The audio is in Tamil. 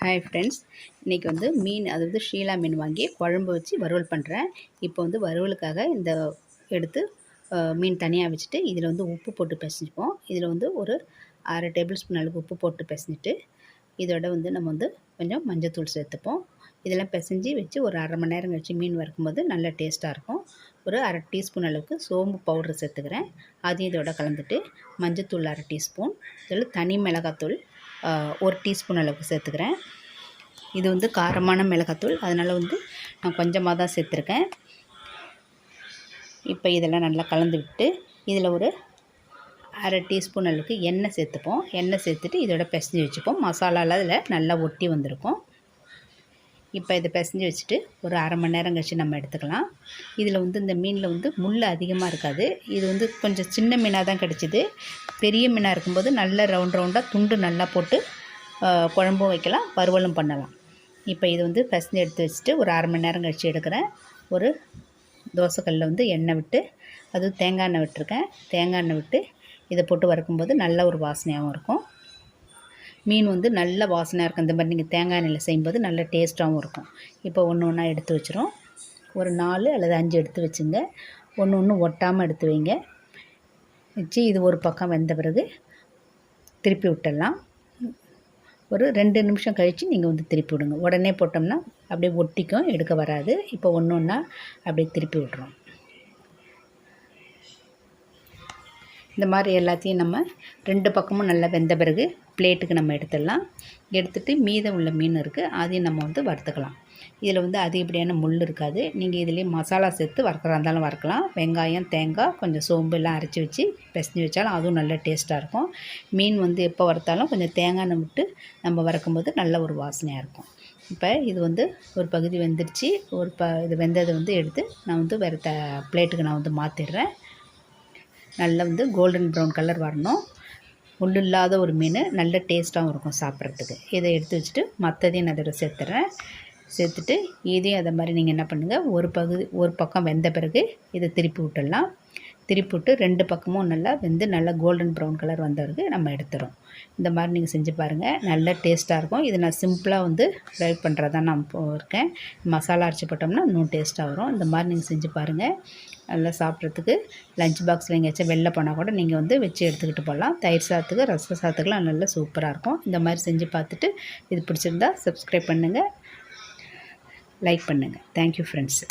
ஹாய் ஃப்ரெண்ட்ஸ், இன்றைக்கி வந்து மீன், அதாவது ஷீலா மீன் வாங்கி குழம்பு வச்சு வறுவல் பண்ணுறேன். இப்போ வந்து வறுவலுக்காக இந்த எடுத்து மீன் தனியாக வச்சுட்டு இதில் வந்து உப்பு போட்டு பிசைஞ்சுப்போம். இதில் வந்து ஒரு 1/2 டேபிள் ஸ்பூன் அளவுக்கு உப்பு போட்டு பிசைஞ்சிட்டு இதோட வந்து நம்ம வந்து கொஞ்சம் மஞ்சத்தூள் சேர்த்துப்போம். இதெல்லாம் பிசைஞ்சு வச்சு ஒரு 1/2 மணி நேரம் கழித்து மீன் வறுக்கும்போது நல்ல டேஸ்ட்டாக இருக்கும். ஒரு 1/2 டீஸ்பூன் அளவுக்கு சோம்பு பவுட்ரு சேர்த்துக்கிறேன். அதையும் இதோட கலந்துட்டு மஞ்சத்தூள் 1/2 டீஸ்பூன், இதில் தனி மிளகாத்தூள் 1 டீஸ்பூன் அளவுக்கு சேர்த்துக்கிறேன். இது வந்து காரமான மிளகாத்தூள், அதனால் வந்து நான் கொஞ்சமாக தான் சேர்த்துருக்கேன். இப்போ இதெல்லாம் நல்லா கலந்து விட்டு இதில் ஒரு 1/2 டீஸ்பூன் அளவுக்கு எண்ணெய் சேர்த்துப்போம். எண்ணெய் சேர்த்துட்டு இதோட பிசைஞ்சு வச்சுப்போம். மசாலாலாம் அதில் நல்லா ஒட்டி வந்திருக்கும். இப்போ இதை பிசைஞ்சு வச்சுட்டு ஒரு 1/2 மணி நேரம் கழிச்சு நம்ம எடுத்துக்கலாம். இதில் வந்து இந்த மீனில் வந்து முள் அதிகமாக இருக்காது. இது வந்து கொஞ்சம் சின்ன மீனாக தான் கிடச்சிது. பெரிய மீனாக இருக்கும்போது நல்ல ரவுண்டாக துண்டு நல்லா போட்டு குழம்பும் வைக்கலாம், வறுவலும் பண்ணலாம். இப்போ இது வந்து பிசைஞ்சு எடுத்து வச்சுட்டு ஒரு 1/2 மணி நேரம் கழிச்சு எடுக்கிறேன். ஒரு தோசைக்கல்லில் வந்து எண்ணெய் விட்டு, அது தேங்காய் எண்ணெய் விட்டுருக்கேன். தேங்காய் எண்ணெய் விட்டு இதை போட்டு வறுக்கும்போது நல்ல ஒரு வாசனையாகவும் இருக்கும். மீன் வந்து நல்ல வாசனையாக இருக்கும். இந்த மாதிரி நீங்கள் தேங்காய் எண்ணெயில் செய்யும்போது நல்ல டேஸ்ட்டாகவும் இருக்கும். இப்போ ஒன்று ஒன்றா எடுத்து வச்சிரும். ஒரு 4 அல்லது 5 எடுத்து வச்சுங்க. ஒன்று ஒட்டாமல் எடுத்து வைங்க. வச்சு இது ஒரு பக்கம் வெந்த பிறகு திருப்பி விட்டுடலாம். ஒரு 2 நிமிஷம் கழித்து நீங்கள் வந்து திருப்பி விடுங்க. உடனே போட்டோம்னா அப்படியே ஒட்டிக்கும், எடுக்க வராது. இப்போ ஒன்று ஒன்றா அப்படியே திருப்பி விட்றோம். இந்த மாதிரி எல்லாத்தையும் நம்ம 2 பக்கமும் நல்லா வெந்த பிறகு பிளேட்டுக்கு நம்ம எடுத்துடலாம். எடுத்துகிட்டு மீதம் உள்ள மீன் இருக்குது, அதையும் நம்ம வந்து வறுத்துக்கலாம். இதில் வந்து அதிகப்படியான முள் இருக்காது. நீங்கள் இதிலே மசாலா சேர்த்து வறுக்கிறதா இருந்தாலும் வறுக்கலாம். வெங்காயம், தேங்காய், கொஞ்சம் சோம்பு எல்லாம் அரைச்சி வச்சு பிசைஞ்சு வச்சாலும் அதுவும் நல்ல டேஸ்ட்டாக இருக்கும். மீன் வந்து எப்போ வறுத்தாலும் கொஞ்சம் தேங்காய் எண்ணெய் விட்டு நம்ம வறுக்கும்போது நல்ல ஒரு வாசனையாக இருக்கும். இப்போ இது வந்து ஒரு பகுதி வெந்துடுச்சு. இது வெந்ததை வந்து எடுத்து நான் வந்து வேறு பிளேட்டுக்கு நான் வந்து மாற்றிடுறேன். நல்லா வந்து கோல்டன் ப்ரௌன் கலர் வரணும். முள் இல்லாத ஒரு மீன், நல்ல டேஸ்ட்டாகவும் இருக்கும் சாப்பிட்றதுக்கு. இதை எடுத்து வச்சுட்டு மற்றதையும் நான் இதோட சேர்த்துட்றேன். சேர்த்துட்டு இதையும் அதை மாதிரி நீங்கள் என்ன பண்ணுங்கள், ஒரு பக்கம் வெந்த பிறகு இதை திருப்பி விட்டுடலாம். திருப்பி விட்டு 2 பக்கமும் நல்லா வெந்து நல்லா கோல்டன் ப்ரௌன் கலர் வந்த பிறகு நம்ம எடுத்துகிறோம். இந்த மாதிரி நீங்கள் செஞ்சு பாருங்கள், நல்ல டேஸ்ட்டாக இருக்கும். இது நான் சிம்பிளாக வந்து ஃப்ரை பண்ணுறதான் நான் இருக்கேன். மசாலா அரைச்சி போட்டோம்னா இன்னும் டேஸ்ட்டாக வரும். இந்த மாதிரி நீங்கள் செஞ்சு பாருங்கள். நல்லா சாப்பிட்றதுக்கு லஞ்ச் பாக்ஸில் எங்கேயாச்சும் வெளில போனால் கூட நீங்கள் வந்து வச்சு எடுத்துக்கிட்டு போகலாம். தயிர் சாதத்துக்கு, ரச சாதத்துக்குலாம் நல்லா சூப்பராக இருக்கும். இந்த மாதிரி செஞ்சு பார்த்துட்டு இது பிடிச்சிருந்தா சப்ஸ்கிரைப் பண்ணுங்கள், லைக் பண்ணுங்கள். Thank you friends.